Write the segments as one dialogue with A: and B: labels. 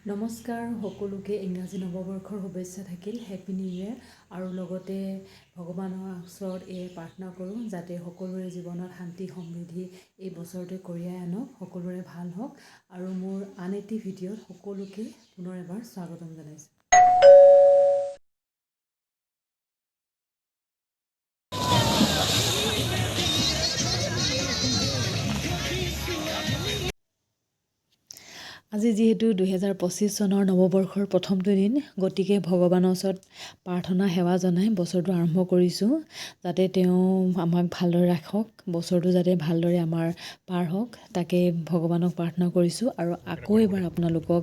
A: নমস্কাৰ সকলোকে ইংৰাজী নৱবৰ্ষৰ শুভেচ্ছা থাকিল হেপী নিউ ইয়েৰ আৰু লগতে ভগৱানৰ ওচৰত প্ৰাৰ্থনা কৰোঁ যাতে সকলোৰে জীৱনত শান্তি সমৃদ্ধি এই বছৰটোৱে কঢ়িয়াই আনক সকলোৰে ভাল হওক আৰু মোৰ আন এটি ভিডিঅ'ত সকলোকে পুনৰ এবাৰ স্বাগতম জনাইছোঁ। আজি যিহেতু 2025 চনৰ নৱবৰ্ষৰ প্ৰথমটো দিন, গতিকে ভগৱানৰ ওচৰত প্ৰাৰ্থনা সেৱা জনাই বছৰটো আৰম্ভ কৰিছোঁ যাতে তেওঁ আমাক ভালদৰে ৰাখক, বছৰটো যাতে ভালদৰে আমাৰ পাৰ হওক তাকে ভগৱানক প্ৰাৰ্থনা কৰিছোঁ আৰু আকৌ এবাৰ আপোনালোকক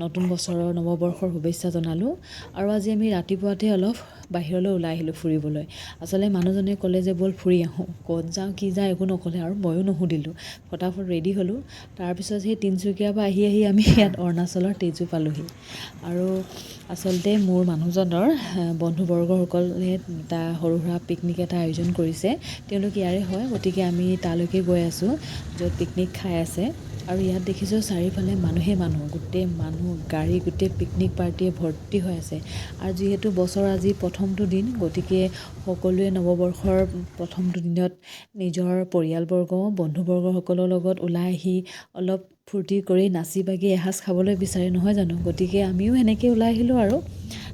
A: নতুন বছৰৰ নৱবৰ্ষৰ শুভেচ্ছা জনালোঁ। আৰু আজি আমি ৰাতিপুৱাতে অলপ বাহিৰলৈ ওলাই আহিলোঁ ফুৰিবলৈ। আচলতে মানুহজনে ক'লে যে ব'ল ফুৰি আহোঁ, ক'ত যাওঁ কি যাওঁ একো নক'লে আৰু ময়ো নুসুধিলোঁ, ফটাফট ৰেডি হ'লোঁ। তাৰপিছত সেই তিনিচুকীয়াৰ পৰা আহি আমি ইয়াত অৰুণাচলৰ তেজু পালোহি। আৰু আচলতে মোৰ মানুহজনৰ বন্ধুবৰ্গসকলে এটা সৰু সুৰা পিকনিক এটা আয়োজন কৰিছে, তেওঁলোক ইয়াৰে হয়, গতিকে আমি তালৈকে গৈ আছোঁ য'ত পিকনিক খাই আছে। আৰু ইয়াত দেখিছোঁ চাৰিওফালে মানুহ, গোটেই মানুহ গাড়ী, গোটেই পিকনিক পাৰ্টিয়ে ভৰ্তি হৈ আছে। আৰু যিহেতু বছৰ আজি প্ৰথমটো দিন, গতিকে সকলোৱে নৱবৰ্ষৰ প্ৰথমটো দিনত নিজৰ পৰিয়ালবৰ্গ বন্ধুবৰ্গসকলৰ লগত ওলাই আহি অলপ ফূৰ্তি কৰি নাচি বাগি এসাঁজ খাবলৈ বিচাৰে নহয় জানো, গতিকে আমিও সেনেকৈ ওলাই আহিলোঁ। আৰু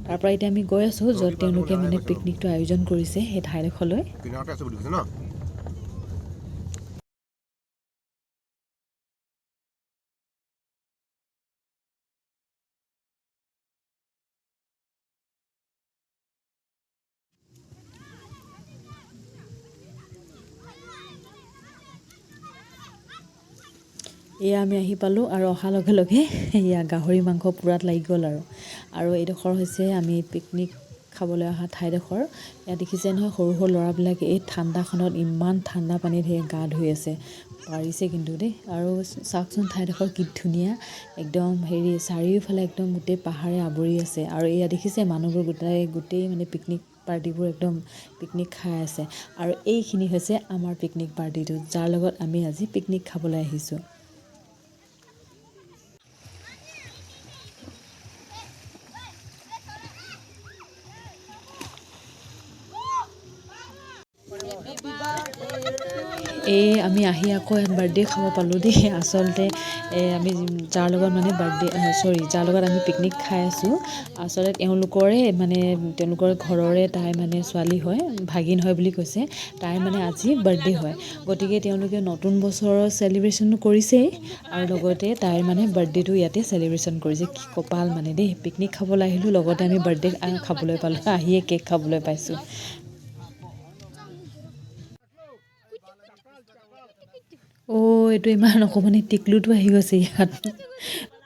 A: তাৰপৰা এতিয়া আমি গৈ আছোঁ য'ত তেওঁলোকে মানে পিকনিকটো আয়োজন কৰিছে সেই ঠাইডোখৰলৈ। এয়া আমি আহি পালোঁ আৰু অহাৰ লগে লগে এয়া গাহৰি মাংস পূৰাত লাগি গ'ল। আৰু এইডোখৰ হৈছে আমি পিকনিক খাবলৈ অহা ঠাইডোখৰ। ইয়াত দেখিছে নহয় সৰু সৰু ল'ৰাবিলাকে এই ঠাণ্ডাখনত ইমান ঠাণ্ডা পানীত গা ধুই আছে, পাৰিছে কিন্তু দেই। আৰু চাওকচোন ঠাইডোখৰ কি ধুনীয়া, একদম চাৰিওফালে একদম গোটেই পাহাৰে আৱৰি আছে। আৰু এয়া দেখিছে মানুহবোৰ গোটেই মানে পিকনিক পাৰ্টিবোৰ একদম পিকনিক খাই আছে। আৰু এইখিনি হৈছে আমাৰ পিকনিক পাৰ্টিটো, যাৰ লগত আমি আজি পিকনিক খাবলৈ আহিছোঁ। আমি আহি আকৌ বাৰ্থডে খাব পালোঁ দেই। আচলতে আমি যাৰ লগত মানে যাৰ লগত আমি পিকনিক খাই আছোঁ, আচলতে তেওঁলোকৰ ঘৰৰে তাই মানে ছোৱালী হয়, ভাগিন হয় বুলি কৈছে। তাইৰ মানে আজি বাৰ্থডে হয়, গতিকে তেওঁলোকে নতুন বছৰৰ চেলিব্ৰেশ্যনো কৰিছেই আৰু লগতে তাইৰ মানে বাৰ্থডেটো ইয়াতে চেলিব্ৰেশ্যন কৰিছে। কি কপাল মানে দেই, পিকনিক খাবলৈ আহিলোঁ, লগতে আমি বাৰ্থডে খাবলৈ পালোঁ, আহিয়ে কেক খাবলৈ পাইছোঁ। এইটো ইমান অকণমানি টিকলুটো আহি গৈছে ইয়াত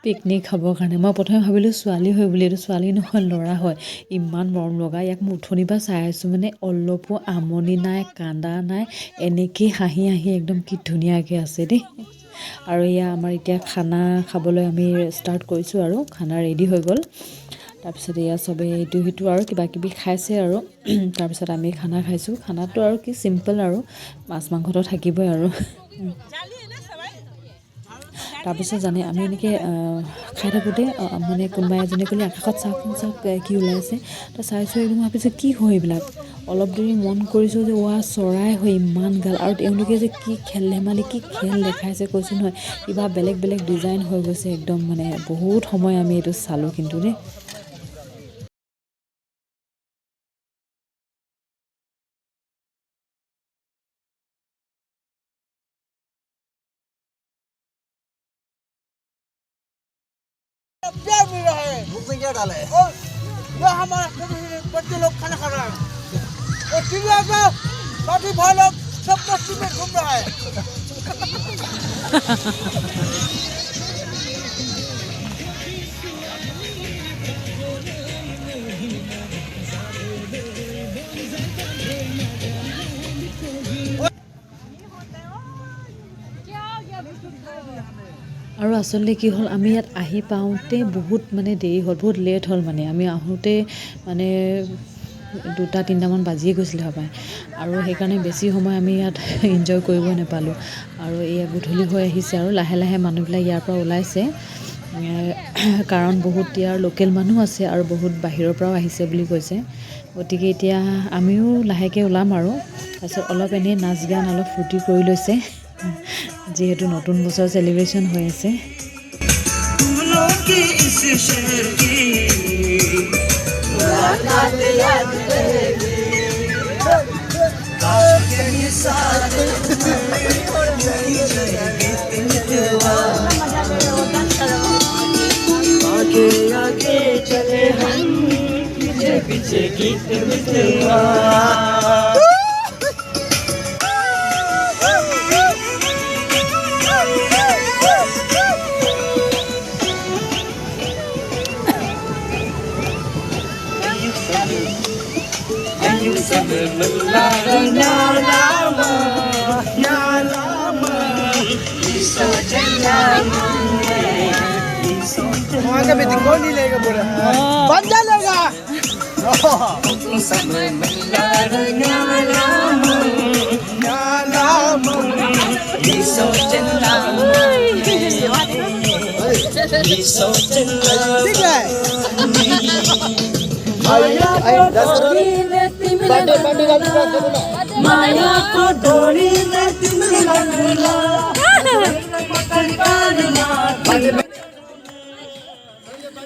A: পিকনিক খাবৰ কাৰণে। মই প্ৰথমে ভাবিলোঁ ছোৱালী হয় বুলি, এইটো ছোৱালী নহয় ল'ৰা হয়, ইমান মৰম লগা। ইয়াক মই উঠনিৰ পৰা চাই আছোঁ, মানে অলপো আমনি নাই, কান্দা নাই, এনেকেই হাঁহি একদম কি ধুনীয়াকৈ আছে দেই। আৰু এয়া আমাৰ এতিয়া খানা খাবলৈ আমি ষ্টাৰ্ট কৰিছোঁ আৰু খানা ৰেডি হৈ গ'ল। তাৰপিছত এয়া চবেই ইটো সিটো আৰু কিবা কিবি খাইছে আৰু তাৰপিছত আমি খানা খাইছোঁ। খানাটো আৰু কি চিম্পল আৰু মাছ মাংসটো থাকিবই আৰু। তাৰপিছত আমি এনেকৈ খাই থাকোঁতে মানে কোনোবা এজনে ক'লে আকাশত চাওক কি ওলাইছে। তো চাইছোঁ একদম, ভাবিছোঁ কি হয় এইবিলাক। অলপ দেৰি মন কৰিছোঁ যে চৰাই হয় ইমান গাল, আৰু তেওঁলোকে যে কি খেল ধেমালি কি খেল দেখাইছে কৈছোঁ নহয়, কিবা বেলেগ ডিজাইন হৈ গৈছে একদম। মানে বহুত সময় আমি এইটো চালোঁ কিন্তু দেই।
B: प्यार मिल रहा है, उसमें क्या डाला है? और यह हमारा बच्चे लोग खाना खा रहा है और चिड़िया का काफी भाई लोग सब मस्ती में घूम रहा है।
A: আৰু আচলতে কি হ'ল, আমি ইয়াত আহি পাওঁতে বহুত মানে দেৰি হ'ল, বহুত লেট হ'ল। মানে আমি আহোঁতে মানে 2-3টামান বাজিয়ে গৈছিলে হ'পায়, আৰু সেইকাৰণে বেছি সময় আমি ইয়াত এনজয় কৰিব নাপালোঁ। আৰু এয়া গধূলি হৈ আহিছে আৰু লাহে লাহে মানুহবিলাক ইয়াৰ পৰা ওলাইছে। কাৰণ বহুত ইয়াৰ লোকেল মানুহ আছে আৰু বহুত বাহিৰৰ পৰাও আহিছে বুলি কৈছে। গতিকে এতিয়া আমিও লাহেকৈ ওলাম আৰু তাৰপিছত অলপ এনেই নাচ গান অলপ ফূৰ্তি কৰি লৈছে যিহেতু নতুন বছৰ চেলিব্ৰেশ্যন হৈ আছে।
B: वहाँ का भी दिखो नहीं लेगा पूरा बन जा लेगा ठीक है
C: माया को डोरी में तुम लगा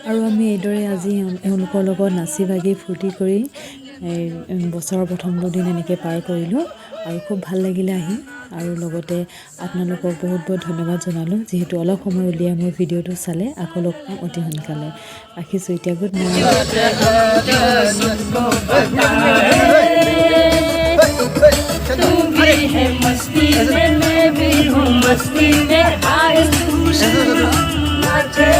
A: আৰু আমি এইদৰে আজি এওঁলোকৰ লগত নাচি বাগি ফূৰ্তি কৰি বছৰৰ প্ৰথম দুদিন এনেকৈ পাৰ কৰিলোঁ আৰু খুব ভাল লাগিলে আহি। আৰু লগতে আপোনালোকক বহুত বহুত ধন্যবাদ জনালোঁ যিহেতু অলপ সময় উলিয়াই মোৰ ভিডিঅ'টো চালে। আকৌ লগ পাম অতি সোনকালে। ৰাখিছোঁ এতিয়া, গুড নাইট।
C: तू भी है मस्ती में, मैं भी हूँ मस्ती में, आए तू नाचे